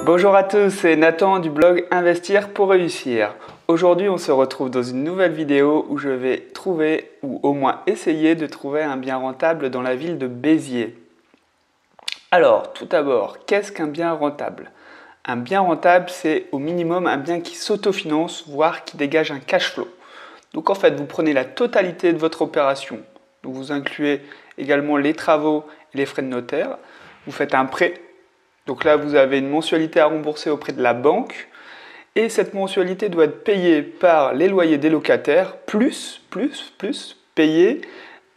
Bonjour à tous, c'est Nathan du blog Investir pour réussir. Aujourd'hui, on se retrouve dans une nouvelle vidéo où je vais trouver, ou au moins essayer de trouver un bien rentable dans la ville de Béziers. Alors, tout d'abord, qu'est-ce qu'un bien rentable? Un bien rentable, c'est au minimum un bien qui s'autofinance, voire qui dégage un cash flow. Donc en fait, vous prenez la totalité de votre opération, donc vous incluez également les travaux et les frais de notaire, vous faites un prêt. Donc là, vous avez une mensualité à rembourser auprès de la banque et cette mensualité doit être payée par les loyers des locataires plus payer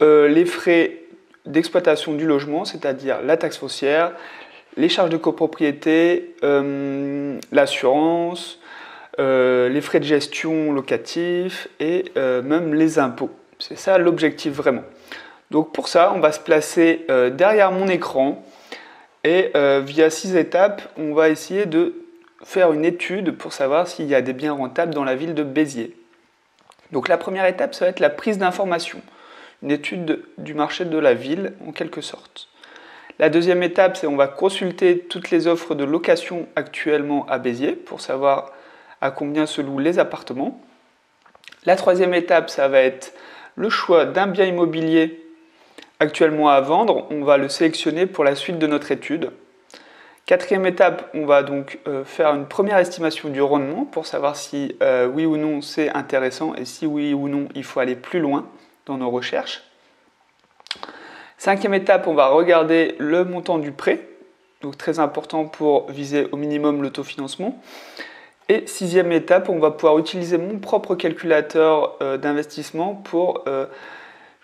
les frais d'exploitation du logement, c'est-à-dire la taxe foncière, les charges de copropriété, l'assurance, les frais de gestion locatifs et même les impôts. C'est ça l'objectif vraiment. Donc pour ça, on va se placer derrière mon écran. Et via 6 étapes, on va essayer de faire une étude pour savoir s'il y a des biens rentables dans la ville de Béziers. Donc la première étape, ça va être la prise d'information, une étude du marché de la ville en quelque sorte. La deuxième étape, c'est on va consulter toutes les offres de location actuellement à Béziers pour savoir à combien se louent les appartements. La troisième étape, ça va être le choix d'un bien immobilier actuellement à vendre, on va le sélectionner pour la suite de notre étude. Quatrième étape, on va donc faire une première estimation du rendement pour savoir si oui ou non c'est intéressant et si oui ou non il faut aller plus loin dans nos recherches. Cinquième étape, on va regarder le montant du prêt, donc très important pour viser au minimum l'autofinancement. Et sixième étape, on va pouvoir utiliser mon propre calculateur d'investissement pour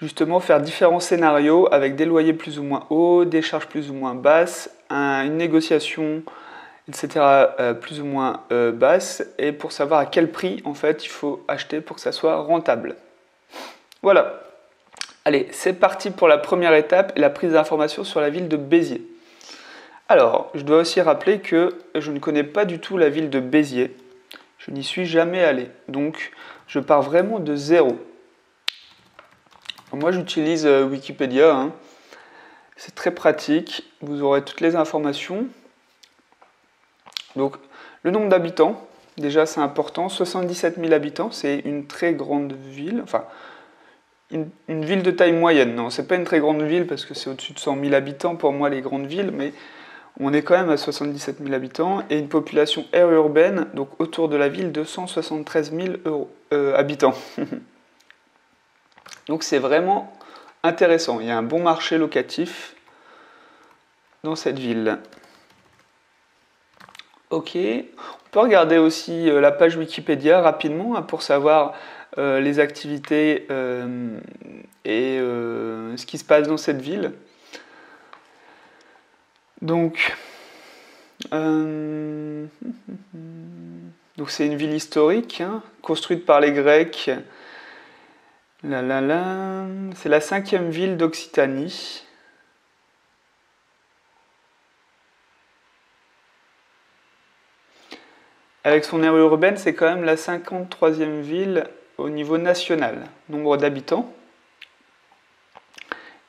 justement faire différents scénarios avec des loyers plus ou moins hauts, des charges plus ou moins basses, une négociation, etc. Plus ou moins basse, et pour savoir à quel prix en fait il faut acheter pour que ça soit rentable. Voilà. Allez, c'est parti pour la première étape et la prise d'information sur la ville de Béziers. Alors, je dois aussi rappeler que je ne connais pas du tout la ville de Béziers. Je n'y suis jamais allé, donc je pars vraiment de zéro. Moi j'utilise Wikipédia, hein. C'est très pratique, vous aurez toutes les informations. Donc le nombre d'habitants, déjà c'est important, 77 000 habitants, c'est une très grande ville, enfin une ville de taille moyenne. Non, c'est pas une très grande ville parce que c'est au-dessus de 100 000 habitants pour moi les grandes villes, mais on est quand même à 77 000 habitants et une population aire urbaine, donc autour de la ville de 173 000 habitants. Donc c'est vraiment intéressant, il y a un bon marché locatif dans cette ville. Ok, on peut regarder aussi la page Wikipédia rapidement pour savoir les activités et ce qui se passe dans cette ville. Donc c'est une ville historique, hein, construite par les Grecs. C'est la 5e ville d'Occitanie. Avec son aire urbaine, c'est quand même la 53e ville au niveau national, nombre d'habitants.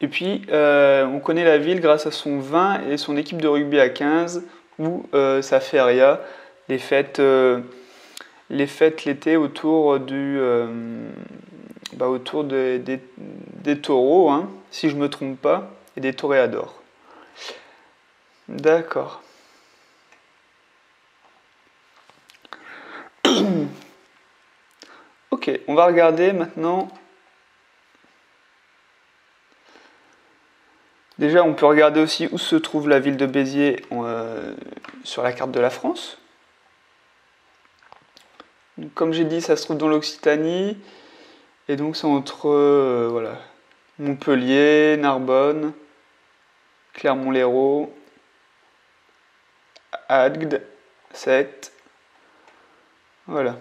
Et puis, on connaît la ville grâce à son vin et son équipe de rugby à 15 ou sa feria, les fêtes l'été autour des taureaux, hein, si je ne me trompe pas, et des toréadors. D'accord. Ok, on va regarder maintenant. Déjà, on peut regarder aussi où se trouve la ville de Béziers sur la carte de la France. Donc, comme j'ai dit, ça se trouve dans l'Occitanie. Et donc c'est entre voilà, Montpellier, Narbonne, Clermont-Lérault, Agde, Sète. Voilà.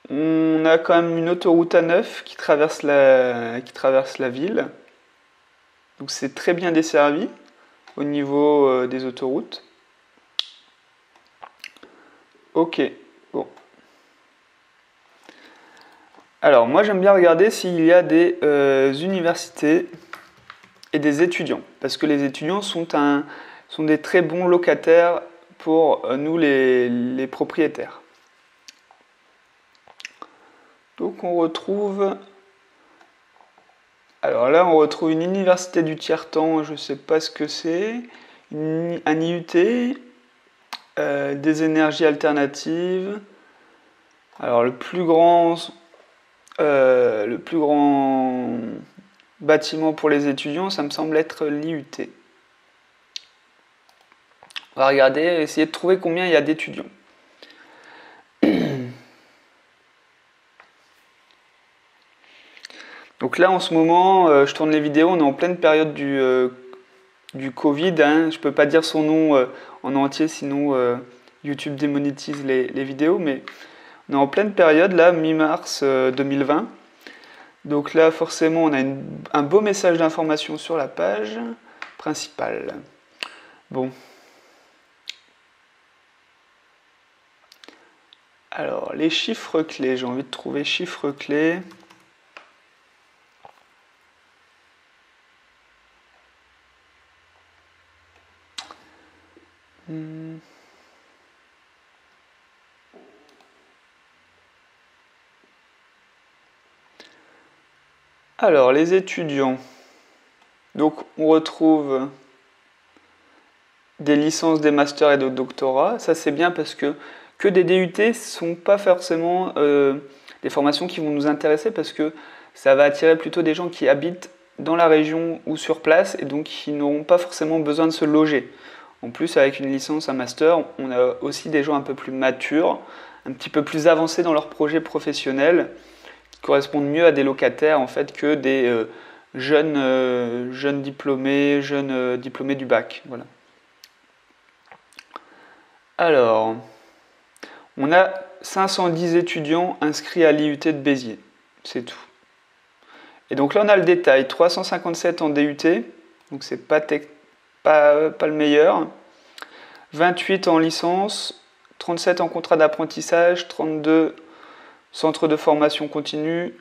On a quand même une autoroute A9 qui traverse la ville. Donc c'est très bien desservi au niveau des autoroutes. Ok, bon. Alors moi j'aime bien regarder s'il y a des universités et des étudiants, parce que les étudiants sont des très bons locataires pour nous les propriétaires. Donc on retrouve... Alors là, on retrouve une université du tiers-temps, je ne sais pas ce que c'est, un IUT, des énergies alternatives. Alors le plus grand bâtiment pour les étudiants, ça me semble être l'IUT. On va regarder, essayer de trouver combien il y a d'étudiants. Donc là, en ce moment, je tourne les vidéos, on est en pleine période du Covid. Hein. Je ne peux pas dire son nom en entier, sinon YouTube démonétise les vidéos. Mais on est en pleine période, là, mi-mars 2020. Donc là, forcément, on a un beau message d'information sur la page principale. Bon. Alors, les chiffres clés. J'ai envie de trouver chiffres clés. Alors, les étudiants. Donc, on retrouve des licences, des masters et des doctorats. Ça, c'est bien parce que des DUT ne sont pas forcément des formations qui vont nous intéresser parce que ça va attirer plutôt des gens qui habitent dans la région ou sur place et donc qui n'auront pas forcément besoin de se loger. En plus, avec une licence, un master, on a aussi des gens un peu plus matures, un petit peu plus avancés dans leur projet professionnel, qui correspondent mieux à des locataires en fait que des jeunes diplômés, diplômés du bac. Voilà. Alors, on a 510 étudiants inscrits à l'IUT de Béziers, c'est tout. Et donc là, on a le détail, 357 en DUT, donc c'est pas le meilleur. 28 en licence, 37 en contrat d'apprentissage, 32 centres de formation continue,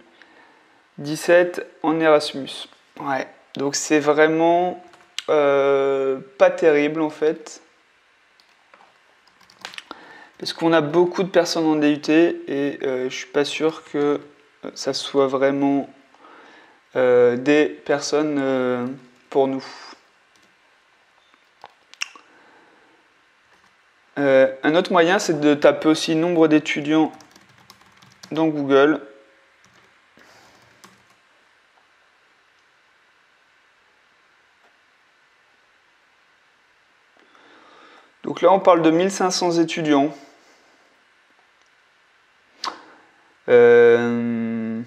17 en Erasmus. Ouais, donc c'est vraiment pas terrible en fait. Parce qu'on a beaucoup de personnes en DUT et je suis pas sûr que ça soit vraiment des personnes pour nous. Un autre moyen, c'est de taper aussi nombre d'étudiants dans Google. Donc là, on parle de 1500 étudiants. Je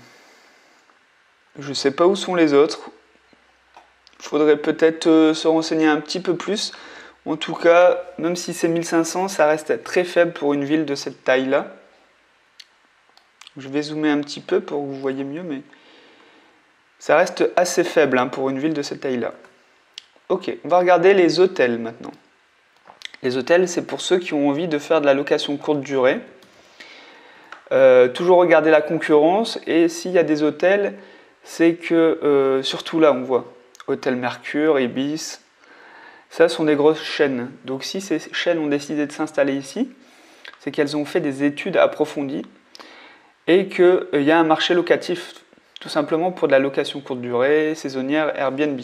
ne sais pas où sont les autres. Il faudrait peut-être se renseigner un petit peu plus. En tout cas, même si c'est 1500, ça reste très faible pour une ville de cette taille-là. Je vais zoomer un petit peu pour que vous voyez mieux, mais ça reste assez faible hein, pour une ville de cette taille-là. Ok, on va regarder les hôtels maintenant. Les hôtels, c'est pour ceux qui ont envie de faire de la location courte durée. Toujours regarder la concurrence, et s'il y a des hôtels, c'est que, surtout là, on voit Hôtel Mercure, Ibis, ça sont des grosses chaînes. Donc si ces chaînes ont décidé de s'installer ici, c'est qu'elles ont fait des études approfondies et qu'il y a un marché locatif, tout simplement pour de la location courte durée, saisonnière, Airbnb.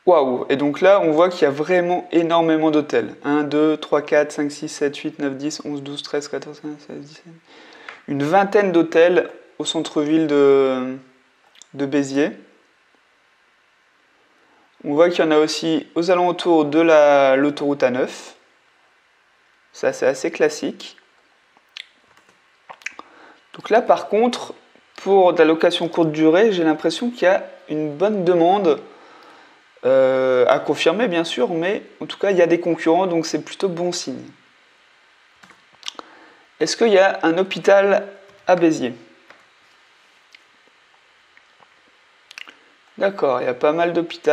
Waouh! Et donc là, on voit qu'il y a vraiment énormément d'hôtels. 1, 2, 3, 4, 5, 6, 7, 8, 9, 10, 11, 12, 13, 14, 15, 16, 17. Une vingtaine d'hôtels au centre-ville de Béziers. On voit qu'il y en a aussi aux alentours de l'autoroute A9. Ça, c'est assez classique. Donc là, par contre, pour de la location courte durée, j'ai l'impression qu'il y a une bonne demande à confirmer, bien sûr, mais en tout cas, il y a des concurrents, donc c'est plutôt bon signe. Est-ce qu'il y a un hôpital à Béziers? D'accord, il y a pas mal d'hôpitaux,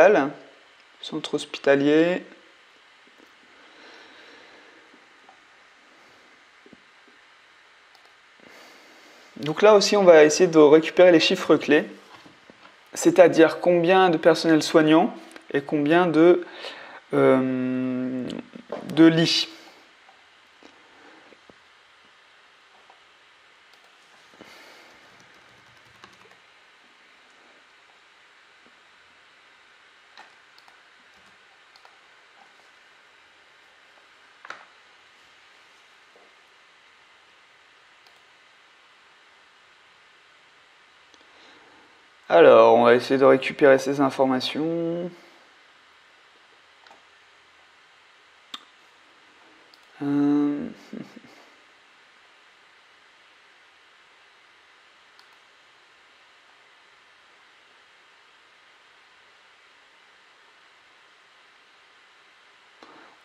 centre hospitalier. Donc là aussi, on va essayer de récupérer les chiffres clés, c'est-à-dire combien de personnel soignant et combien de de lits. Alors, on va essayer de récupérer ces informations.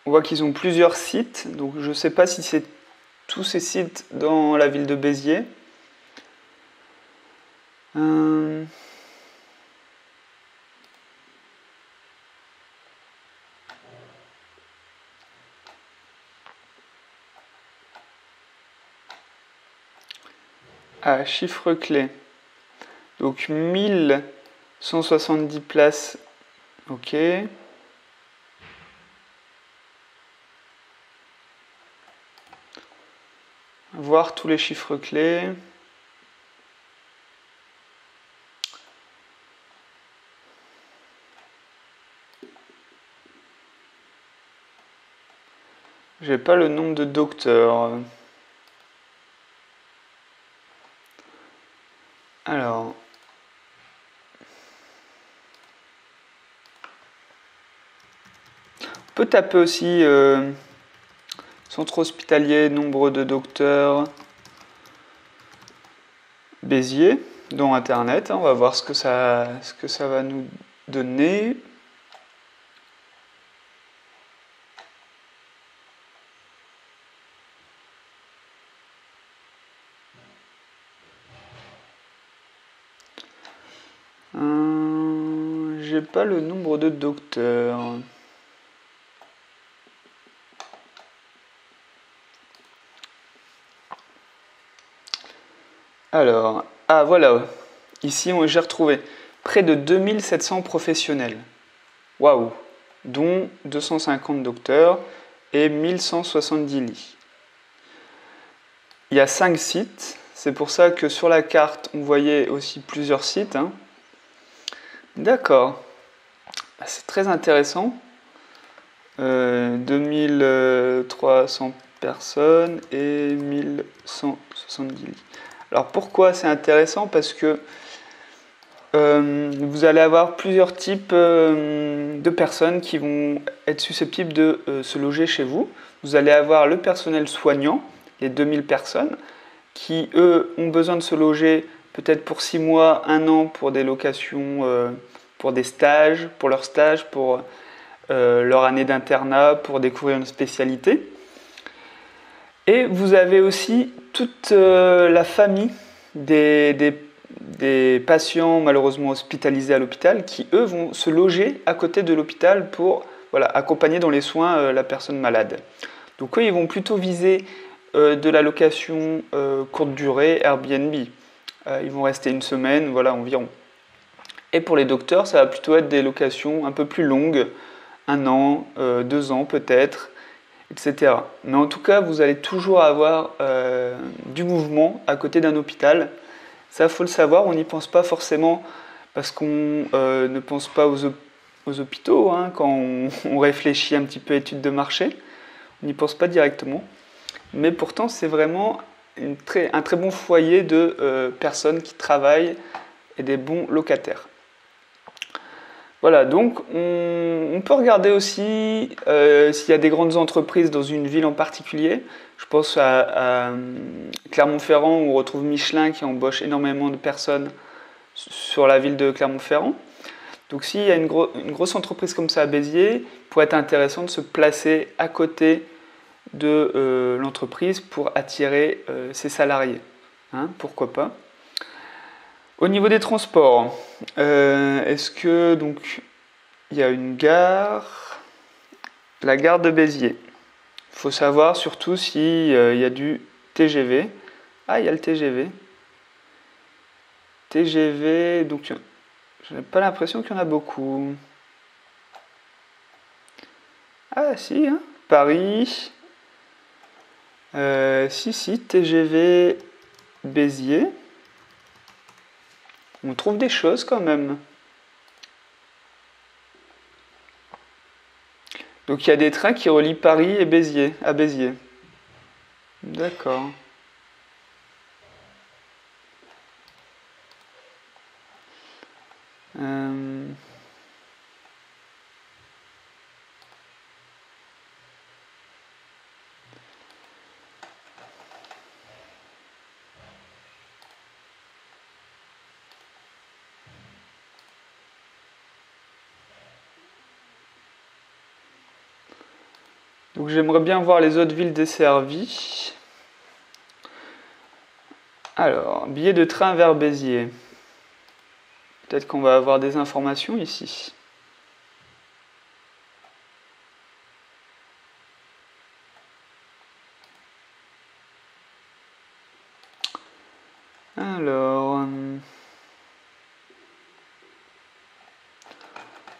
On voit qu'ils ont plusieurs sites, donc je ne sais pas si c'est tous ces sites dans la ville de Béziers. Ah, chiffre clé. Donc 1170 places. Ok. Voir tous les chiffres clés. J'ai pas le nombre de docteurs. Alors. On peut taper aussi centre hospitalier, nombre de docteurs, Béziers, dans Internet. On va voir ce que ça va nous donner. J'ai pas le nombre de docteurs. Alors, ah voilà, ici j'ai retrouvé près de 2700 professionnels. Waouh, dont 250 docteurs et 1170 lits. Il y a 5 sites, c'est pour ça que sur la carte on voyait aussi plusieurs sites. Hein. D'accord, c'est très intéressant. 2300 personnes et 1170 lits. Alors pourquoi c'est intéressant? Parce que vous allez avoir plusieurs types de personnes qui vont être susceptibles de se loger chez vous. Vous allez avoir le personnel soignant, les 2000 personnes, qui eux ont besoin de se loger peut-être pour 6 mois, 1 an pour des locations, pour des stages, pour leurs stages, pour leur année d'internat, pour découvrir une spécialité. Et vous avez aussi toute la famille des patients malheureusement hospitalisés à l'hôpital qui, eux, vont se loger à côté de l'hôpital pour accompagner dans les soins la personne malade. Donc eux, ils vont plutôt viser de la location courte durée, Airbnb. Ils vont rester 1 semaine, environ. Et pour les docteurs, ça va plutôt être des locations un peu plus longues, 1 an, 2 ans peut-être, etc. Mais en tout cas, vous allez toujours avoir du mouvement à côté d'un hôpital. Ça, il faut le savoir, on n'y pense pas forcément parce qu'on ne pense pas aux hôpitaux. Hein, quand on réfléchit un petit peu à études de marché, on n'y pense pas directement. Mais pourtant, c'est vraiment un très bon foyer de personnes qui travaillent et des bons locataires. Voilà, donc on peut regarder aussi s'il y a des grandes entreprises dans une ville en particulier. Je pense à Clermont-Ferrand où on retrouve Michelin qui embauche énormément de personnes sur la ville de Clermont-Ferrand. Donc s'il y a une grosse entreprise comme ça à Béziers, il pourrait être intéressant de se placer à côté de l'entreprise pour attirer ses salariés. Hein, pourquoi pas? Au niveau des transports, est-ce que donc il y a une gare, la gare de Béziers. Il faut savoir surtout s'il y a du TGV. Ah, il y a le TGV. TGV, donc je n'ai pas l'impression qu'il y en a beaucoup. Ah si, hein. Paris. Si, TGV Béziers. On trouve des choses quand même. Donc il y a des trains qui relient Paris et Béziers, à Béziers. D'accord. Euh, Donc j'aimerais bien voir les autres villes desservies. Alors, billet de train vers Béziers. Peut-être qu'on va avoir des informations ici. Alors...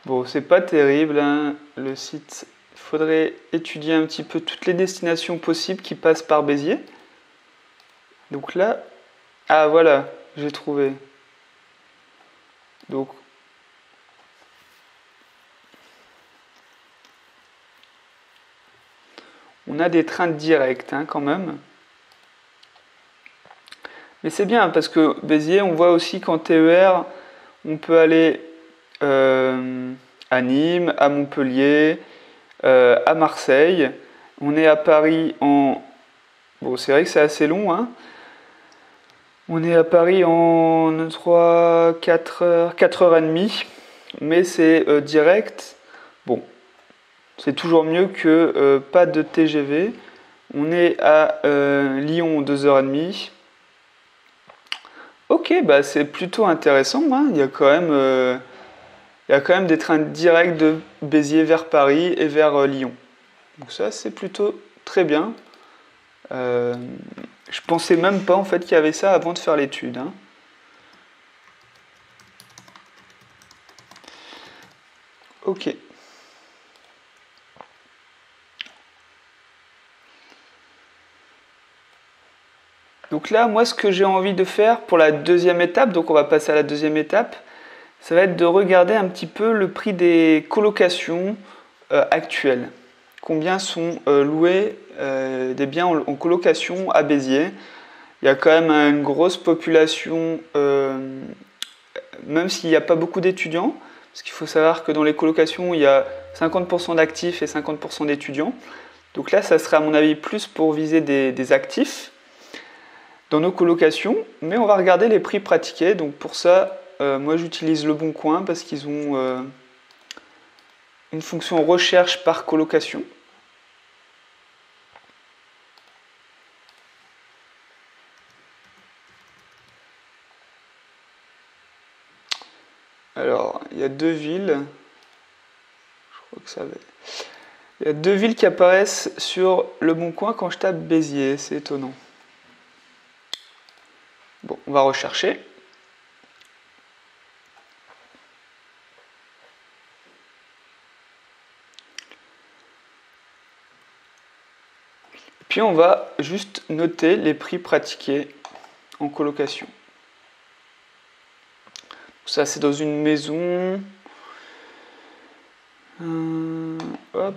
Bon, c'est pas terrible, hein, le site. Il faudrait étudier un petit peu toutes les destinations possibles qui passent par Béziers. Donc là... Ah voilà, j'ai trouvé. Donc... On a des trains directs, hein, quand même. Mais c'est bien, parce que Béziers, on voit aussi qu'en TER, on peut aller à Nîmes, à Montpellier, à Marseille. On est à Paris en... Bon, c'est vrai que c'est assez long, hein. On est à Paris en 3, 4 heures, 4h30, mais c'est direct. Bon, c'est toujours mieux que pas de TGV. On est à Lyon 2h30. Ok, bah c'est plutôt intéressant, hein. Il y a quand même des trains directs de Béziers vers Paris et vers Lyon. Donc ça, c'est plutôt très bien. Je pensais même pas en fait qu'il y avait ça avant de faire l'étude, hein. Ok. Donc là, moi, ce que j'ai envie de faire pour la deuxième étape, donc on va passer à la deuxième étape, ça va être de regarder un petit peu le prix des colocations actuelles. Combien sont loués des biens en colocation à Béziers. Il y a quand même une grosse population, même s'il n'y a pas beaucoup d'étudiants, parce qu'il faut savoir que dans les colocations, il y a 50% d'actifs et 50% d'étudiants. Donc là, ça serait à mon avis plus pour viser des actifs dans nos colocations, mais on va regarder les prix pratiqués. Donc pour ça, moi j'utilise Le Bon Coin parce qu'ils ont une fonction recherche par colocation. Alors, il y a deux villes. Je crois que ça va. Il y a deux villes qui apparaissent sur Le Bon Coin quand je tape Béziers. C'est étonnant. Bon, on va rechercher. Puis on va juste noter les prix pratiqués en colocation. Ça, c'est dans une maison. Hop.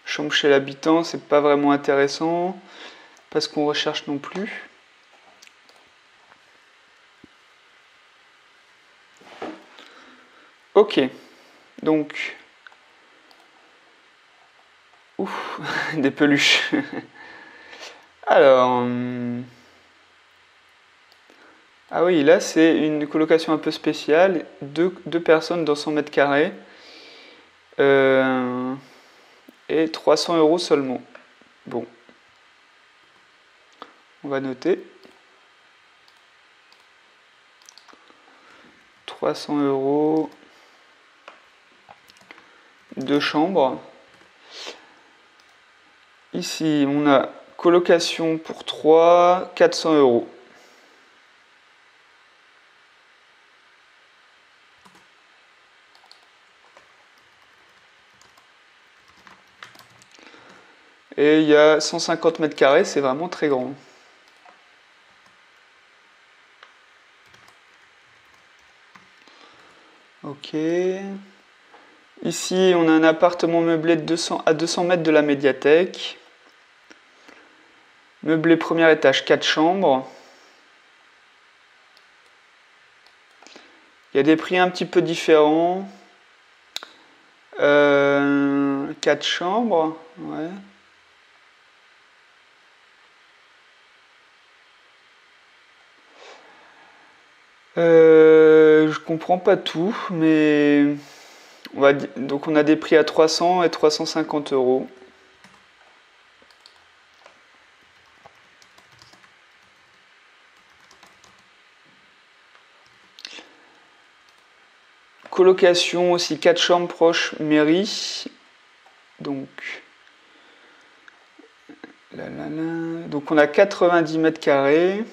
Chambre chez l'habitant, c'est pas vraiment intéressant. Pas ce qu'on recherche non plus. Ok. Donc. Ouf, des peluches. Alors. Ah oui, là c'est une colocation un peu spéciale. Deux personnes dans 100 mètres carrés. Et 300 € seulement. Bon. On va noter. 300 €. Deux chambres. Ici, on a colocation pour 3, 400 euros. Et il y a 150 mètres carrés, c'est vraiment très grand. Ok. Ici, on a un appartement meublé à 200 mètres de la médiathèque. Meublé premier étage, 4 chambres. Il y a des prix un petit peu différents. 4 chambres, ouais. Je comprends pas tout, mais donc on a des prix à 300 et 350 euros. Colocation aussi 4 chambres proches mairie. Donc, donc on a 90 mètres carrés.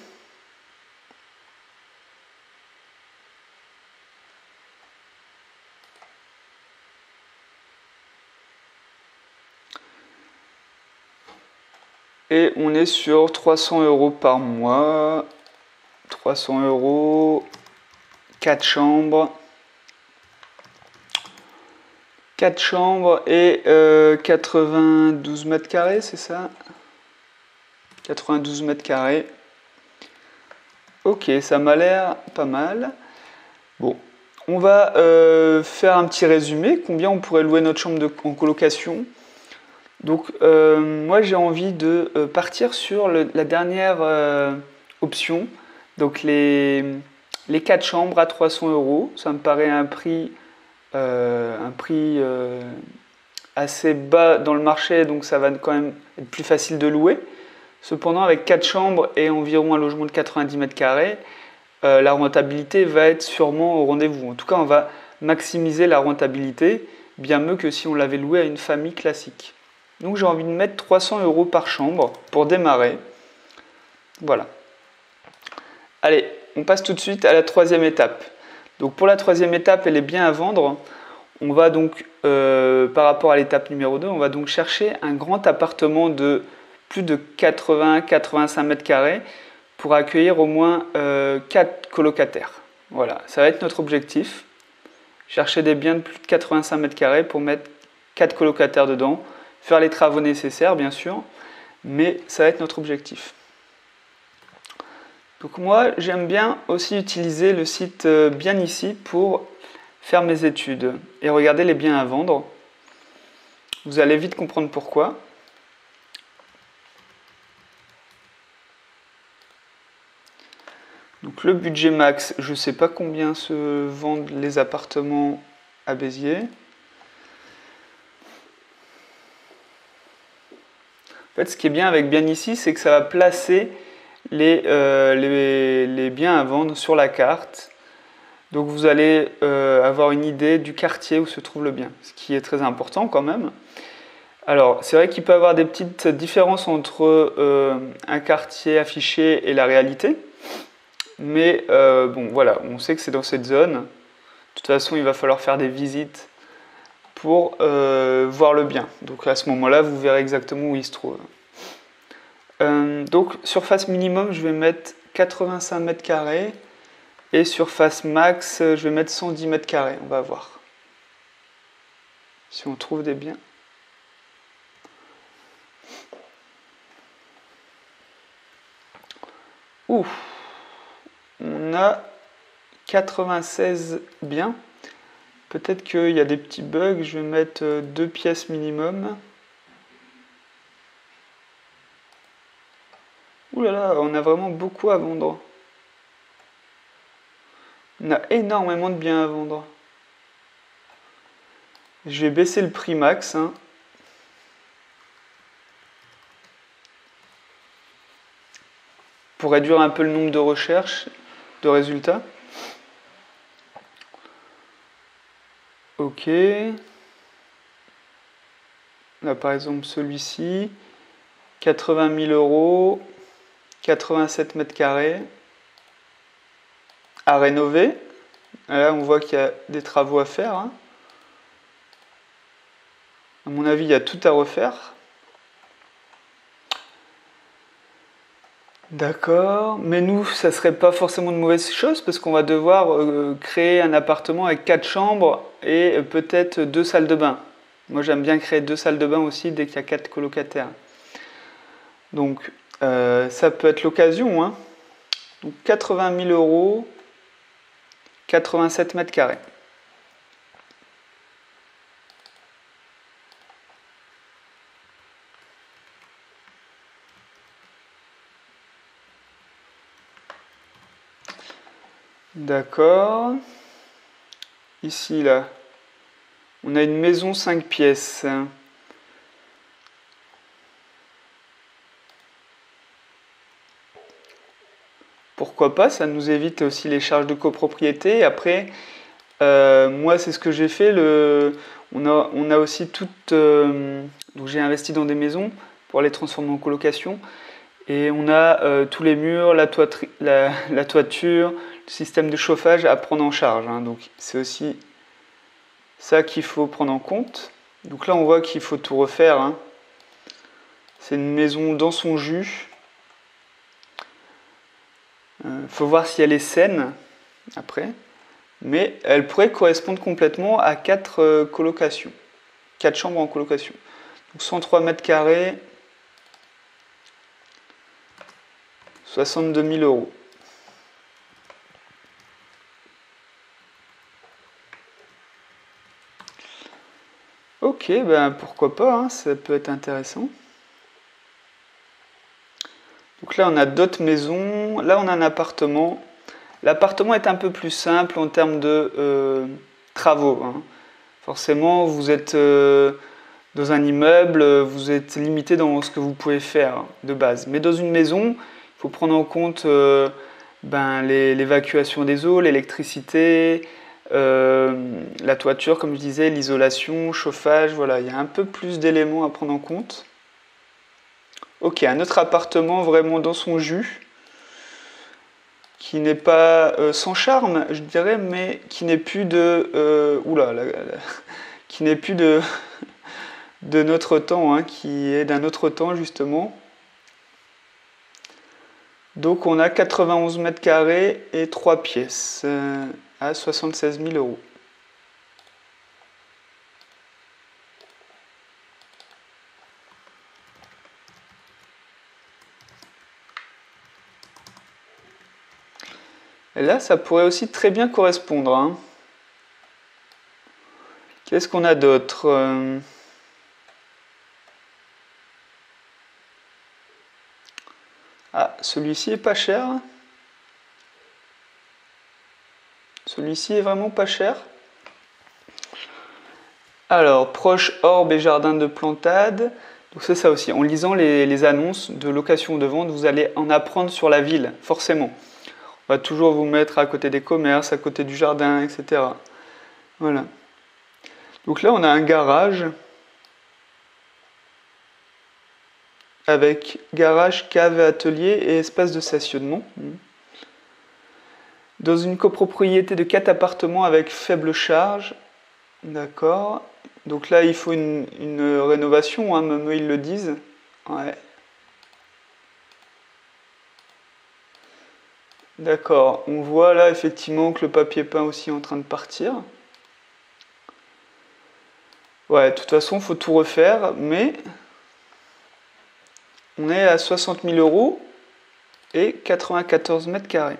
Et on est sur 300 euros par mois. 300 euros, 4 chambres. 4 chambres et 92 mètres carrés, c'est ça? 92 mètres carrés. Ok, ça m'a l'air pas mal. Bon, on va faire un petit résumé. Combien on pourrait louer notre chambre en colocation? Donc, moi j'ai envie de partir sur la dernière option. Donc, les 4 chambres à 300 euros. Ça me paraît un prix assez bas dans le marché, donc ça va quand même être plus facile de louer. Cependant, avec 4 chambres et environ un logement de 90 mètres carrés, la rentabilité va être sûrement au rendez-vous. En tout cas, on va maximiser la rentabilité, bien mieux que si on l'avait loué à une famille classique. Donc j'ai envie de mettre 300 euros par chambre pour démarrer. Voilà. Allez, on passe tout de suite à la troisième étape. Donc pour la troisième étape, elle est bien à vendre. On va donc, par rapport à l'étape numéro 2, on va donc chercher un grand appartement de plus de 80-85 mètres carrés pour accueillir au moins 4 colocataires. Voilà, ça va être notre objectif. Chercher des biens de plus de 85 mètres carrés pour mettre 4 colocataires dedans. Faire les travaux nécessaires, bien sûr, mais ça va être notre objectif. Donc moi, j'aime bien aussi utiliser le site Bien Ici pour faire mes études et regarder les biens à vendre. Vous allez vite comprendre pourquoi. Donc le budget max, je ne sais pas combien se vendent les appartements à Béziers. En fait, ce qui est bien avec Bien Ici, c'est que ça va placer les biens à vendre sur la carte. Donc vous allez avoir une idée du quartier où se trouve le bien, ce qui est très important quand même. Alors c'est vrai qu'il peut y avoir des petites différences entre un quartier affiché et la réalité. Mais bon voilà, on sait que c'est dans cette zone. De toute façon, il va falloir faire des visites pour voir le bien. Donc à ce moment-là, vous verrez exactement où il se trouve. Donc surface minimum, je vais mettre 85 mètres carrés. Et surface max, je vais mettre 110 mètres carrés. On va voir si on trouve des biens. Ouf, on a 96 biens. Peut-être qu'il y a des petits bugs. Je vais mettre 2 pièces minimum. Ouh là là, on a vraiment beaucoup à vendre. On a énormément de biens à vendre. Je vais baisser le prix max. Pour réduire un peu le nombre de recherches, de résultats. Ok. Là par exemple celui-ci. 80 000 euros, 87 mètres carrés à rénover. Là, on voit qu'il y a des travaux à faire. Hein. À mon avis, il y a tout à refaire. D'accord, mais nous, ça serait pas forcément de mauvaise chose parce qu'on va devoir créer un appartement avec 4 chambres et peut-être 2 salles de bain. Moi, j'aime bien créer 2 salles de bain aussi dès qu'il y a 4 colocataires. Donc, ça peut être l'occasion. Hein. Donc, 80 000 euros, 87 mètres carrés. D'accord. Ici, là, on a une maison 5 pièces. Pourquoi pas, ça nous évite aussi les charges de copropriété. Après, moi, c'est ce que j'ai fait. On a aussi toutes... donc j'ai investi dans des maisons pour les transformer en colocation. Et on a tous les murs, la toiture, le système de chauffage à prendre en charge. Hein. Donc c'est aussi ça qu'il faut prendre en compte. Donc là, on voit qu'il faut tout refaire. Hein. C'est une maison dans son jus. Faut voir si elle est saine après. Mais elle pourrait correspondre complètement à 4 colocations. 4 chambres en colocation. Donc 103 mètres carrés, 62 000 euros. Ok, ben pourquoi pas, hein, ça peut être intéressant. Donc là, on a d'autres maisons. Là, on a un appartement. L'appartement est un peu plus simple en termes de travaux. Hein. Forcément, vous êtes dans un immeuble, vous êtes limité dans ce que vous pouvez faire de base. Mais dans une maison, il faut prendre en compte l'évacuation des eaux, l'électricité, la toiture, comme je disais, l'isolation, chauffage. Voilà, il y a un peu plus d'éléments à prendre en compte. Ok, un autre appartement vraiment dans son jus, qui n'est pas sans charme, je dirais, mais qui n'est plus de... qui n'est plus de notre temps, hein, qui est d'un autre temps, justement. Donc on a 91 mètres carrés et 3 pièces à 76 000 euros. Et là, ça pourrait aussi très bien correspondre. Hein. Qu'est-ce qu'on a d'autre Ah, celui-ci est pas cher. Celui-ci est vraiment pas cher. Alors, proche orbe et jardin de plantade. Donc c'est ça aussi. En lisant les annonces de location ou de vente, vous allez en apprendre sur la ville, forcément. On va toujours vous mettre à côté des commerces, à côté du jardin, etc. Voilà. Donc là, on a un garage avec garage, cave, atelier et espace de stationnement. Dans une copropriété de 4 appartements avec faible charge. D'accord. Donc là, il faut une rénovation, hein, même eux, ils le disent. Ouais. D'accord. On voit là, effectivement, que le papier peint aussi est en train de partir. Ouais, de toute façon, il faut tout refaire, mais on est à 60 000 euros et 94 mètres carrés.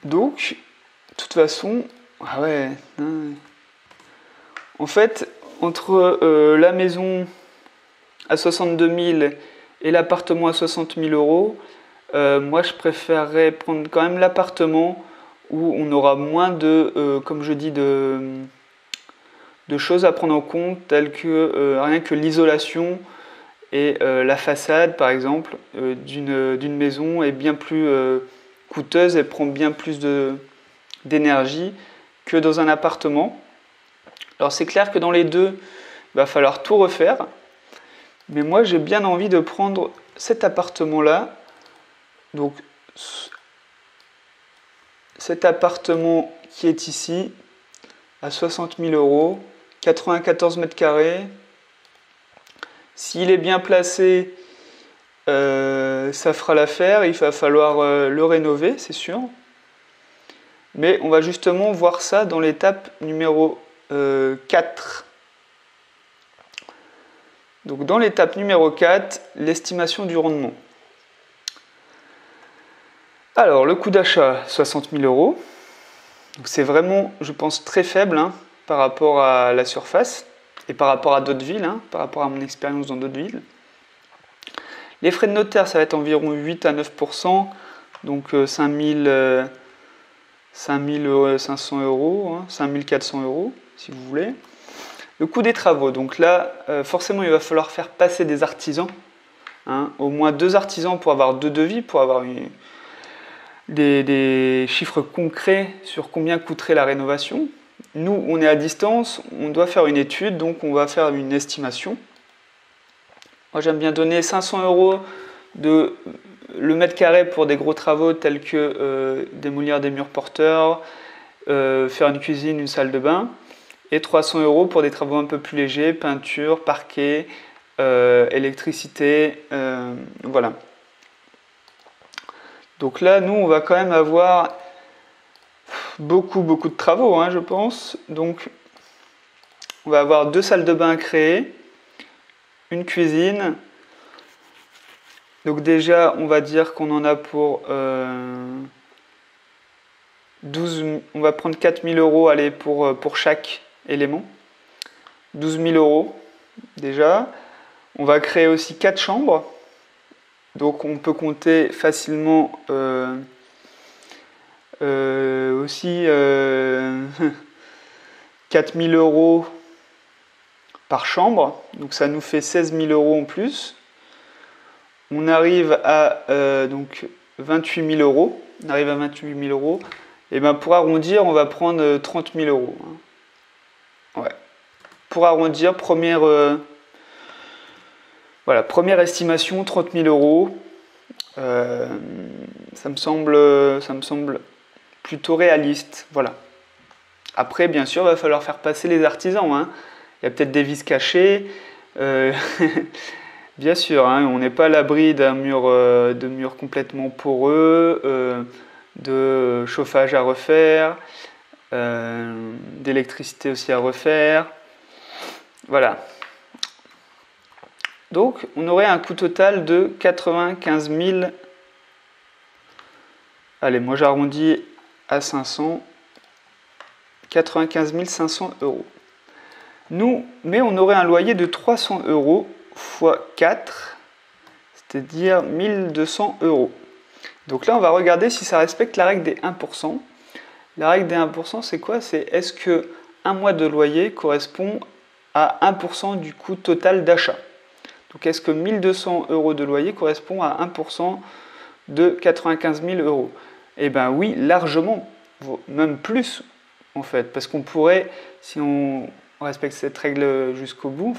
Donc, de toute façon, ah ouais, non. En fait, entre la maison à 62 000 et l'appartement à 60 000 euros, moi je préférerais prendre quand même l'appartement où on aura moins de, comme je dis, de choses à prendre en compte, telles que rien que l'isolation et la façade, par exemple, d'une maison est bien plus coûteuse et prend bien plus d'énergie que dans un appartement. Alors c'est clair que dans les deux, il va falloir tout refaire. Mais moi j'ai bien envie de prendre cet appartement-là. Donc cet appartement qui est ici, à 60 000 €, 94 mètres carrés. S'il est bien placé, ça fera l'affaire. Il va falloir le rénover, c'est sûr. Mais on va justement voir ça dans l'étape numéro 4. Donc dans l'étape numéro 4, l'estimation du rendement. Alors le coût d'achat, 60 000 €. C'est vraiment, je pense, très faible par rapport à la surface et par rapport à d'autres villes, par rapport à mon expérience dans d'autres villes. Les frais de notaire, ça va être environ 8 à 9%, donc 5 500 €, 5 400 € si vous voulez. Le coût des travaux, donc là, forcément, il va falloir faire passer des artisans, au moins 2 artisans pour avoir 2 devis, pour avoir des chiffres concrets sur combien coûterait la rénovation. Nous, on est à distance, on doit faire une étude, donc on va faire une estimation. Moi, j'aime bien donner 500 € le mètre carré pour des gros travaux tels que démolir des murs porteurs, faire une cuisine, une salle de bain, et 300 € pour des travaux un peu plus légers, peinture, parquet, électricité, voilà. Donc là, nous, on va quand même avoir beaucoup de travaux, je pense. Donc, on va avoir 2 salles de bain à créer, une cuisine. Donc déjà, on va dire qu'on en a pour 12, on va prendre 4 000 € allez, pour chaque élément. 12 000 € déjà. On va créer aussi 4 chambres. Donc on peut compter facilement aussi 4 000 € par chambre. Donc ça nous fait 16 000 € en plus. On arrive à donc 28 000 €. On arrive à 28 000 €. Et bien pour arrondir, on va prendre 30 000 €. Ouais. Pour arrondir, première estimation, 30 000 €. Ça me semble plutôt réaliste. Voilà. Après, bien sûr, il va falloir faire passer les artisans. Il y a peut-être des vis cachées. Bien sûr, on n'est pas à l'abri de murs complètement poreux, de chauffage à refaire, d'électricité aussi à refaire. Voilà. Donc, on aurait un coût total de 95 000. Allez, moi j'arrondis à 500. 95 500 €. Mais on aurait un loyer de 300 € x 4, c'est-à-dire 1 200 €. Donc là, on va regarder si ça respecte la règle des 1%. La règle des 1%, c'est quoi? C'est est-ce que un mois de loyer correspond à 1% du coût total d'achat? Donc est-ce que 1 200 € de loyer correspond à 1% de 95 000 €? Eh bien oui, largement, même plus en fait, parce qu'on pourrait, si on respecte cette règle jusqu'au bout,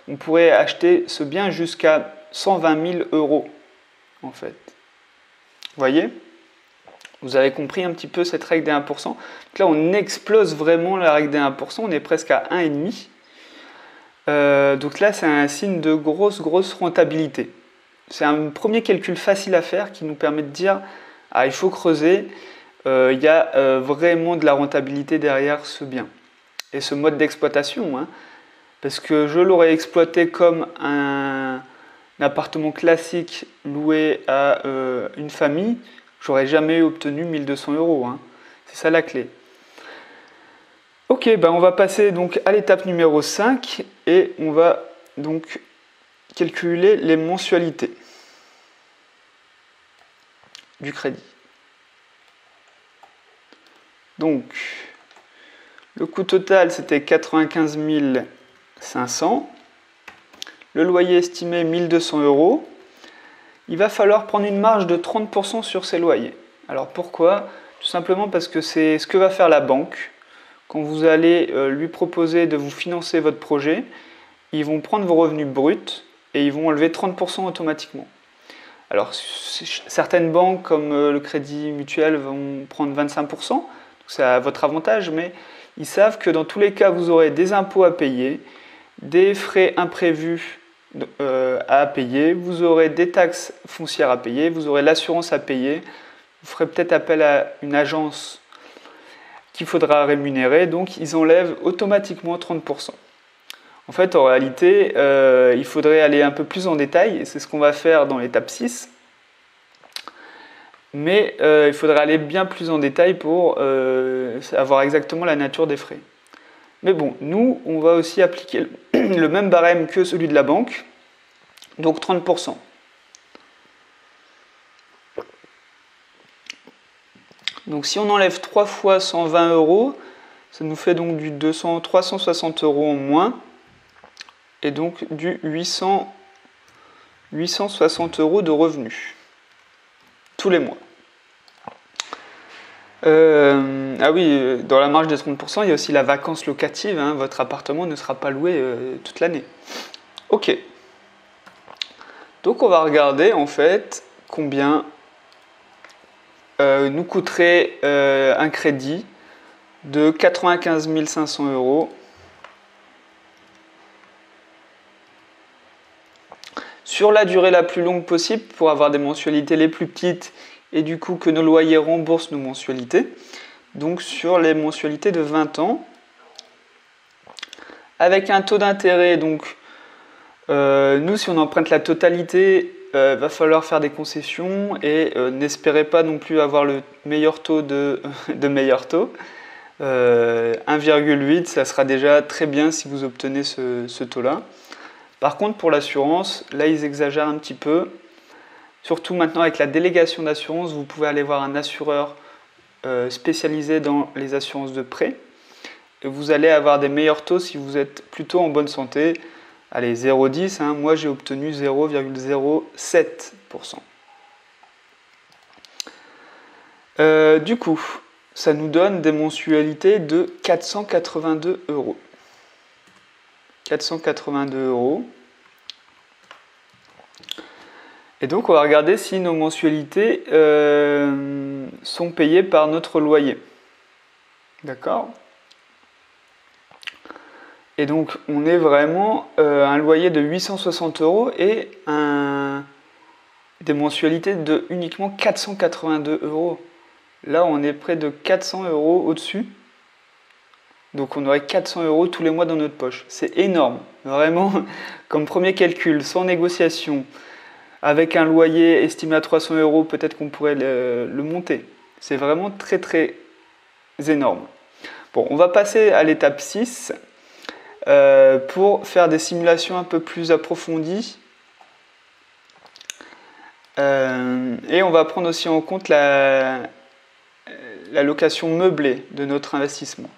on pourrait acheter ce bien jusqu'à 120 000 € en fait. Vous voyez? Vous avez compris un petit peu cette règle des 1%. Donc là, on explose vraiment la règle des 1%, on est presque à 1,5. Donc là, c'est un signe de grosse rentabilité. C'est un premier calcul facile à faire qui nous permet de dire il faut creuser, il y a vraiment de la rentabilité derrière ce bien. Et ce mode d'exploitation, parce que je l'aurais exploité comme un appartement classique loué à une famille, j'aurais jamais obtenu 1 200 €. C'est ça la clé. Ok, on va passer donc à l'étape numéro 5 et on va donc calculer les mensualités du crédit. Donc, le coût total c'était 95 500. Le loyer estimé 1 200 €. Il va falloir prendre une marge de 30% sur ces loyers. Alors pourquoi? Tout simplement parce que c'est ce que va faire la banque quand vous allez lui proposer de vous financer votre projet, ils vont prendre vos revenus bruts et ils vont enlever 30% automatiquement. Alors certaines banques comme le Crédit Mutuel vont prendre 25%, c'est à votre avantage, mais ils savent que dans tous les cas, vous aurez des impôts à payer, des frais imprévus à payer, vous aurez des taxes foncières à payer, vous aurez l'assurance à payer, vous ferez peut-être appel à une agence qu'il faudra rémunérer, donc ils enlèvent automatiquement 30%. En fait, en réalité, il faudrait aller un peu plus en détail, et c'est ce qu'on va faire dans l'étape 6. Mais il faudrait aller bien plus en détail pour avoir exactement la nature des frais. Mais bon, nous, on va aussi appliquer le même barème que celui de la banque, donc 30%. Donc si on enlève 3 fois 120 €, ça nous fait donc du 360 € en moins, et donc du 860 € de revenus, tous les mois. Ah oui, dans la marge des 30%, il y a aussi la vacance locative, hein, votre appartement ne sera pas loué toute l'année. Ok. Donc on va regarder en fait combien nous coûterait un crédit de 95 500 € sur la durée la plus longue possible pour avoir des mensualités les plus petites et du coup que nos loyers remboursent nos mensualités. Donc sur les mensualités de 20 ans, avec un taux d'intérêt, donc nous si on emprunte la totalité, va falloir faire des concessions et n'espérez pas non plus avoir le meilleur taux de meilleur taux. 1,8, ça sera déjà très bien si vous obtenez ce taux-là. Par contre, pour l'assurance, là, ils exagèrent un petit peu. Surtout maintenant avec la délégation d'assurance, vous pouvez aller voir un assureur spécialisé dans les assurances de prêt. Et vous allez avoir des meilleurs taux si vous êtes plutôt en bonne santé. Allez, 0,10, hein, moi j'ai obtenu 0,07%. Du coup, ça nous donne des mensualités de 482 €. 482 €. Et donc on va regarder si nos mensualités sont payées par notre loyer. D'accord ? Et donc on est vraiment un loyer de 860 € et des mensualités de uniquement 482 €. Là on est près de 400 € au-dessus. Donc on aurait 400 € tous les mois dans notre poche. C'est énorme, vraiment, comme premier calcul, sans négociation, avec un loyer estimé à 300 €, peut-être qu'on pourrait le monter. C'est vraiment très très énorme. Bon, on va passer à l'étape 6 pour faire des simulations un peu plus approfondies. Et on va prendre aussi en compte la location meublée de notre investissement.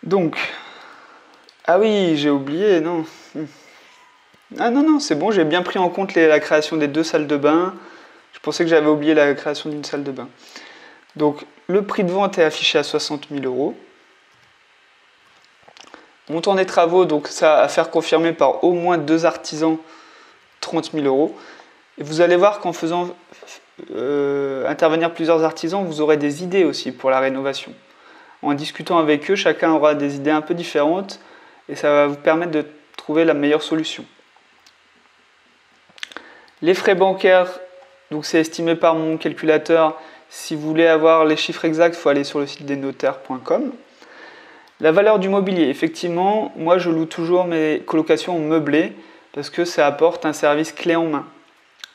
Donc, ah oui, j'ai oublié, non. Ah non, c'est bon, j'ai bien pris en compte la création des 2 salles de bain. Je pensais que j'avais oublié la création d'une salle de bain. Donc, le prix de vente est affiché à 60 000 €. Montant des travaux, donc ça à faire confirmer par au moins 2 artisans, 30 000 €. Et vous allez voir qu'en faisant intervenir plusieurs artisans, vous aurez des idées aussi pour la rénovation. En discutant avec eux, chacun aura des idées un peu différentes et ça va vous permettre de trouver la meilleure solution. Les frais bancaires, donc c'est estimé par mon calculateur. Si vous voulez avoir les chiffres exacts, il faut aller sur le site desnotaires.com. La valeur du mobilier, effectivement, moi je loue toujours mes colocations meublées parce que ça apporte un service clé en main.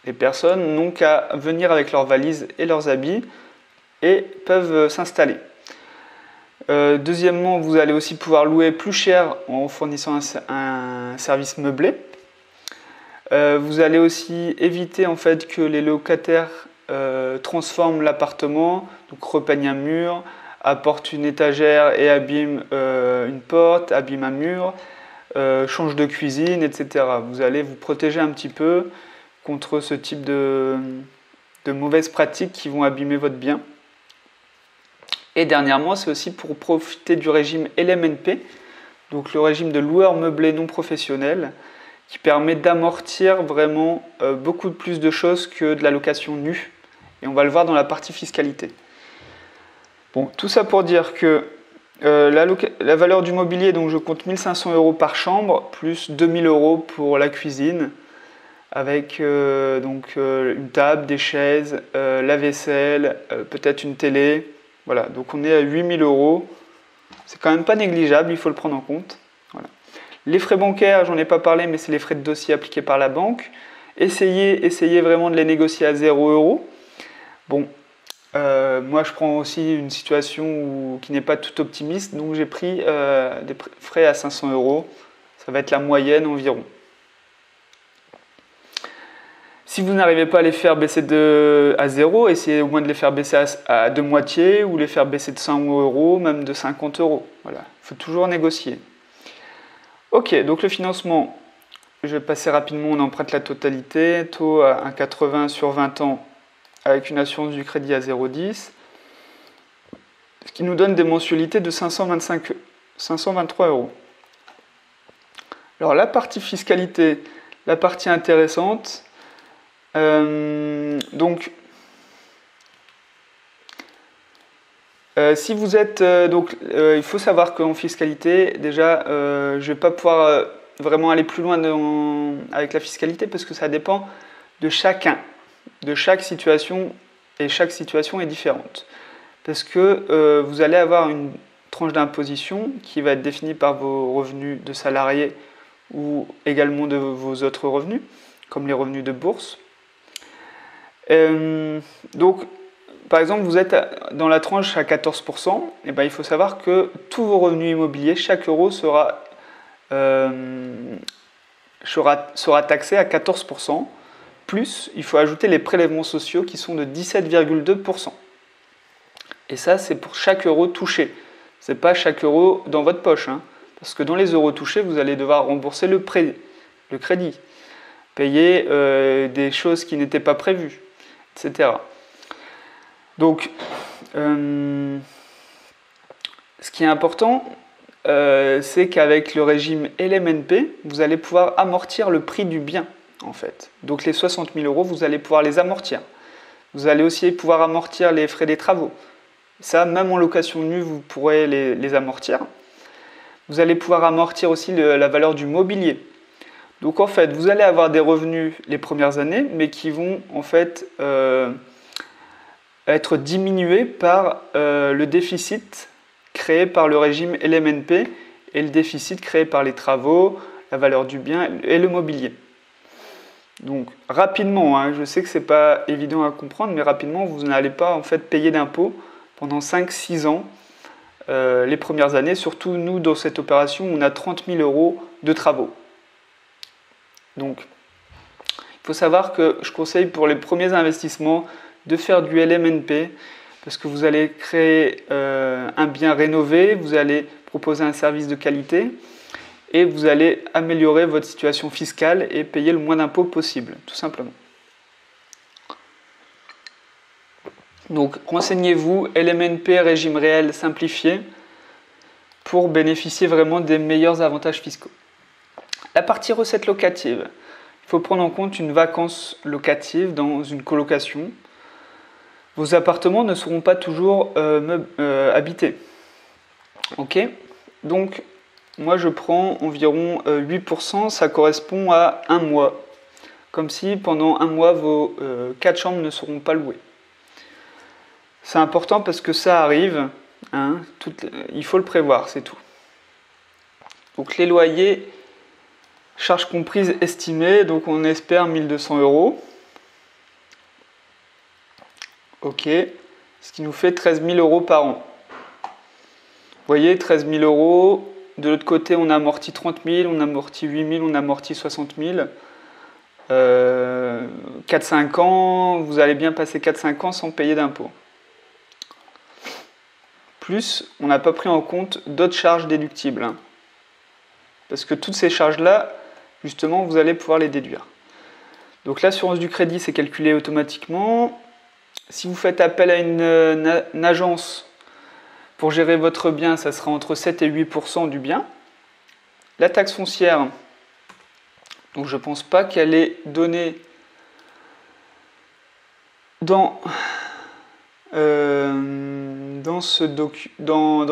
Les personnes n'ont qu'à venir avec leurs valises et leurs habits et peuvent s'installer. Deuxièmement, vous allez aussi pouvoir louer plus cher en fournissant un service meublé. Vous allez aussi éviter en fait que les locataires transforment l'appartement, donc repeignent un mur, apportent une étagère et abîment une porte, abîment un mur, changent de cuisine, etc. Vous allez vous protéger un petit peu contre ce type de mauvaises pratiques qui vont abîmer votre bien. Et dernièrement, c'est aussi pour profiter du régime LMNP, donc le régime de loueur meublé non professionnel, qui permet d'amortir vraiment beaucoup plus de choses que de la location nue. Et on va le voir dans la partie fiscalité. Bon, tout ça pour dire que la valeur du mobilier, donc je compte 1 500 € par chambre, plus 2 000 € pour la cuisine, avec une table, des chaises, la vaisselle, peut-être une télé. Voilà, donc on est à 8 000 €. C'est quand même pas négligeable, il faut le prendre en compte. Voilà. Les frais bancaires, j'en ai pas parlé, mais c'est les frais de dossier appliqués par la banque. Essayez vraiment de les négocier à 0 €. Bon, moi je prends aussi une situation qui n'est pas tout optimiste, donc j'ai pris des frais à 500 €. Ça va être la moyenne environ. Si vous n'arrivez pas à les faire baisser à 0, essayez au moins de les faire baisser de moitié ou les faire baisser de 100 €, même de 50 €. Voilà, il faut toujours négocier. Ok, donc le financement, je vais passer rapidement, on emprunte la totalité, taux à 1,80 sur 20 ans avec une assurance du crédit à 0,10, ce qui nous donne des mensualités de 523 €. Alors la partie fiscalité, la partie intéressante, si vous êtes il faut savoir qu'en fiscalité déjà je ne vais pas pouvoir vraiment aller plus loin avec la fiscalité parce que ça dépend de chacun, de chaque situation, et chaque situation est différente parce que vous allez avoir une tranche d'imposition qui va être définie par vos revenus de salarié ou également de vos autres revenus comme les revenus de bourse. Donc, par exemple, vous êtes dans la tranche à 14%, et ben, il faut savoir que tous vos revenus immobiliers, chaque euro sera taxé à 14%, plus il faut ajouter les prélèvements sociaux qui sont de 17,2%. Et ça, c'est pour chaque euro touché. Ce n'est pas chaque euro dans votre poche, hein, parce que dans les euros touchés, vous allez devoir rembourser le crédit, payer des choses qui n'étaient pas prévues, etc. Donc, ce qui est important, c'est qu'avec le régime LMNP, vous allez pouvoir amortir le prix du bien, en fait. Donc, les 60 000 €, vous allez pouvoir les amortir. Vous allez aussi pouvoir amortir les frais des travaux. Ça, même en location nue, vous pourrez les amortir. Vous allez pouvoir amortir aussi la valeur du mobilier. Donc en fait, vous allez avoir des revenus les premières années, mais qui vont en fait être diminués par le déficit créé par le régime LMNP et le déficit créé par les travaux, la valeur du bien et le mobilier. Donc rapidement, hein, je sais que ce n'est pas évident à comprendre, mais rapidement, vous n'allez pas en fait payer d'impôts pendant 5-6 ans les premières années. Surtout nous, dans cette opération, on a 30 000 € de travaux. Donc, il faut savoir que je conseille pour les premiers investissements de faire du LMNP parce que vous allez créer un bien rénové, vous allez proposer un service de qualité et vous allez améliorer votre situation fiscale et payer le moins d'impôts possible, tout simplement. Donc, renseignez-vous, LMNP, régime réel simplifié, pour bénéficier vraiment des meilleurs avantages fiscaux. La partie recettes locatives. Il faut prendre en compte une vacance locative dans une colocation. Vos appartements ne seront pas toujours habités. Ok ? Donc, moi je prends environ 8%, ça correspond à un mois. Comme si pendant un mois, vos 4 chambres ne seront pas louées. C'est important parce que ça arrive, hein, il faut le prévoir, c'est tout. Donc les loyers, charges comprises estimées, donc on espère 1 200 €. Ok, ce qui nous fait 13 000 € par an. Vous voyez, 13 000 €, de l'autre côté on amortit 30 000, on amortit 8 000, on amortit 60 000. 4-5 ans, vous allez bien passer 4-5 ans sans payer d'impôts. Plus, on n'a pas pris en compte d'autres charges déductibles. Hein. Parce que toutes ces charges-là, justement, vous allez pouvoir les déduire. Donc l'assurance du crédit, c'est calculé automatiquement. Si vous faites appel à une agence, Pour gérer votre bien, ça sera entre 7 et 8% du bien. La taxe foncière, donc je ne pense pas qu'elle est donnée dans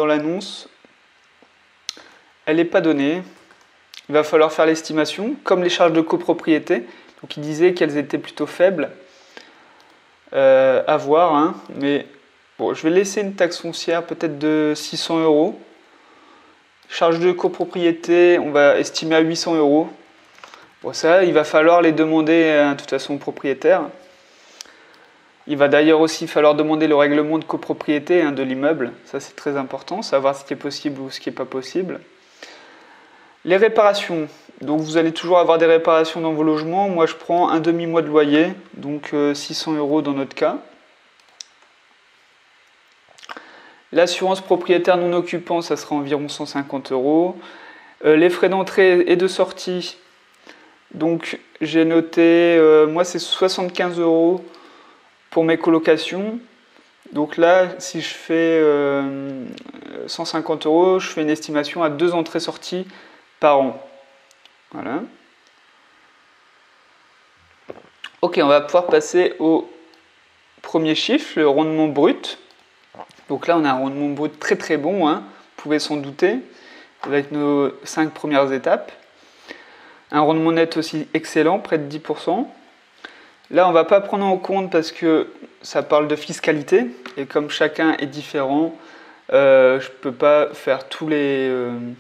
l'annonce. Elle n'est pas donnée. Il va falloir faire l'estimation, comme les charges de copropriété. Donc il disait qu'elles étaient plutôt faibles à voir, hein. Mais bon, je vais laisser une taxe foncière peut-être de 600 €. Charges de copropriété, on va estimer à 800 €. Bon, ça, il va falloir les demander de toute façon au propriétaire. Il va d'ailleurs aussi falloir demander le règlement de copropriété de l'immeuble. Ça, c'est très important, savoir ce qui est possible ou ce qui n'est pas possible. Les réparations. Donc, vous allez toujours avoir des réparations dans vos logements. Moi, je prends un demi-mois de loyer, donc 600 € dans notre cas. L'assurance propriétaire non occupant, ça sera environ 150 €. Les frais d'entrée et de sortie, donc j'ai noté, moi c'est 75 € pour mes colocations. Donc là, si je fais 150 €, je fais une estimation à 2 entrées-sorties par an. Voilà. Ok, on va pouvoir passer au premier chiffre, le rendement brut. Donc là, on a un rendement brut très très bon, hein, vous pouvez s'en douter, avec nos 5 premières étapes. Un rendement net aussi excellent, près de 10%. Là, on ne va pas prendre en compte parce que ça parle de fiscalité, et comme chacun est différent, je ne peux pas faire tous les... je ne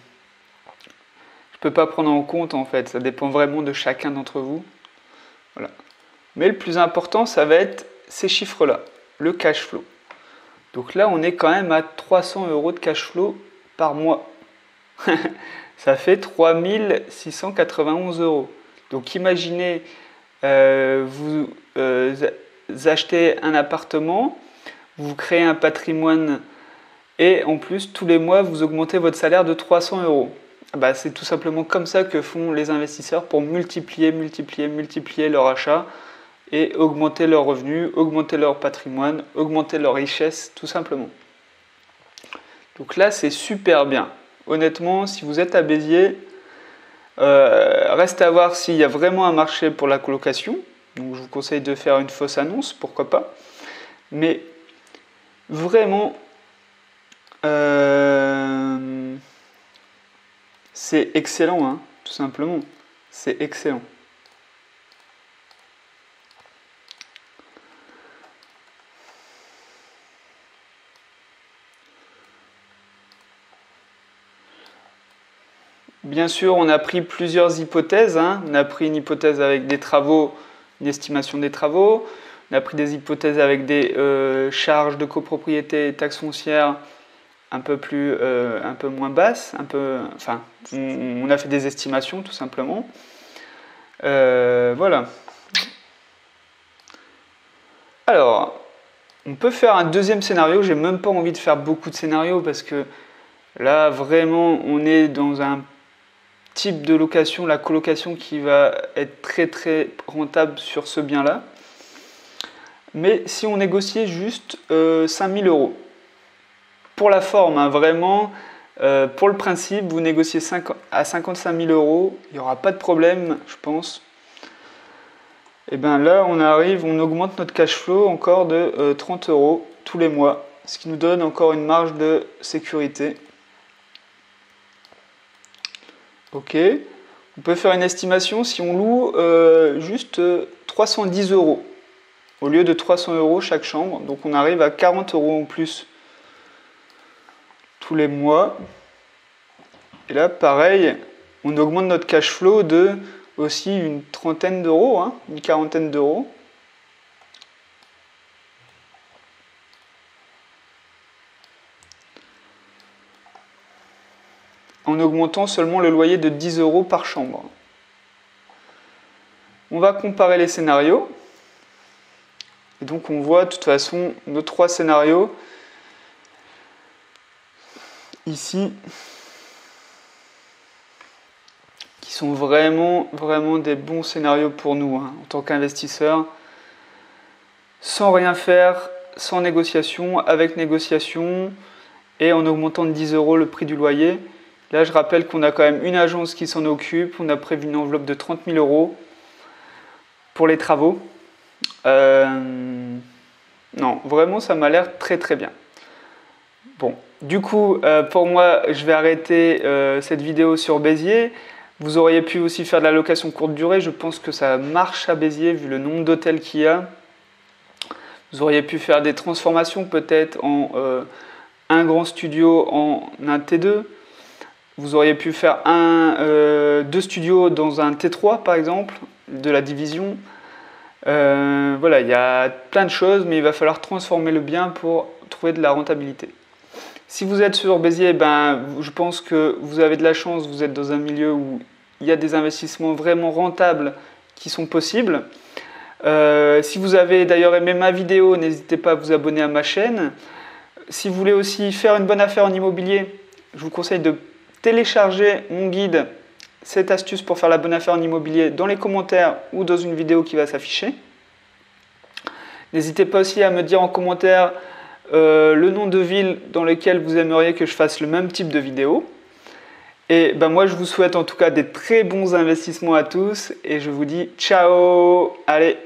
peux pas prendre en compte en fait, ça dépend vraiment de chacun d'entre vous. Voilà. Mais le plus important, ça va être ces chiffres-là, le cash flow. Donc là, on est quand même à 300 € de cash flow par mois. Ça fait 3691 €. Donc imaginez, vous achetez un appartement, vous créez un patrimoine et en plus, tous les mois, vous augmentez votre salaire de 300 €. Bah, c'est tout simplement comme ça que font les investisseurs pour multiplier leur achat et augmenter leurs revenus, augmenter leur patrimoine, augmenter leur richesse, tout simplement. Donc là, c'est super bien. Honnêtement, si vous êtes à Béziers, reste à voir s'il y a vraiment un marché pour la colocation. Donc je vous conseille de faire une fausse annonce, pourquoi pas. Mais vraiment, c'est excellent, hein, tout simplement. C'est excellent. Bien sûr, on a pris plusieurs hypothèses. Hein. On a pris une hypothèse avec des travaux, une estimation des travaux. On a pris des hypothèses avec des charges de copropriété, taxes foncières un peu moins basses. On a fait des estimations tout simplement. Voilà. Alors, on peut faire un deuxième scénario. J'ai même pas envie de faire beaucoup de scénarios parce que là, vraiment, on est dans un type de location, la colocation qui va être très très rentable sur ce bien-là. Mais si on négociait juste 5000 €, pour la forme, hein, vraiment, pour le principe, vous négociez à 55 000 €, il n'y aura pas de problème, je pense. Et bien là, on augmente notre cash flow encore de 30 € tous les mois, ce qui nous donne encore une marge de sécurité. Ok, on peut faire une estimation si on loue juste 310 € au lieu de 300 € chaque chambre. Donc on arrive à 40 € en plus tous les mois. Et là, pareil, on augmente notre cash flow de aussi une trentaine d'euros, hein, une quarantaine d'euros. En augmentant seulement le loyer de 10 € par chambre. On va comparer les scénarios. Et donc on voit de toute façon nos 3 scénarios ici qui sont vraiment des bons scénarios pour nous hein, en tant qu'investisseurs. Sans rien faire, sans négociation, avec négociation. et en augmentant de 10 € le prix du loyer. Là, je rappelle qu'on a quand même une agence qui s'en occupe. On a prévu une enveloppe de 30 000 € pour les travaux. Non, vraiment, ça m'a l'air très très bien. Bon, du coup, pour moi, je vais arrêter cette vidéo sur Béziers. Vous auriez pu aussi faire de la location courte durée. Je pense que ça marche à Béziers vu le nombre d'hôtels qu'il y a. Vous auriez pu faire des transformations peut-être en un grand studio en un T2. Vous auriez pu faire deux studios dans un T3 par exemple, de la division. Voilà, il y a plein de choses, mais il va falloir transformer le bien pour trouver de la rentabilité. Si vous êtes sur Béziers, je pense que vous avez de la chance, vous êtes dans un milieu où il y a des investissements vraiment rentables qui sont possibles. Si vous avez d'ailleurs aimé ma vidéo, n'hésitez pas à vous abonner à ma chaîne. Si vous voulez aussi faire une bonne affaire en immobilier, je vous conseille de télécharger mon guide 7 astuces pour faire la bonne affaire en immobilier dans les commentaires ou dans une vidéo qui va s'afficher. N'hésitez pas aussi à me dire en commentaire le nom de ville dans lequel vous aimeriez que je fasse le même type de vidéo. Et moi je vous souhaite en tout cas des très bons investissements à tous et je vous dis ciao. Allez.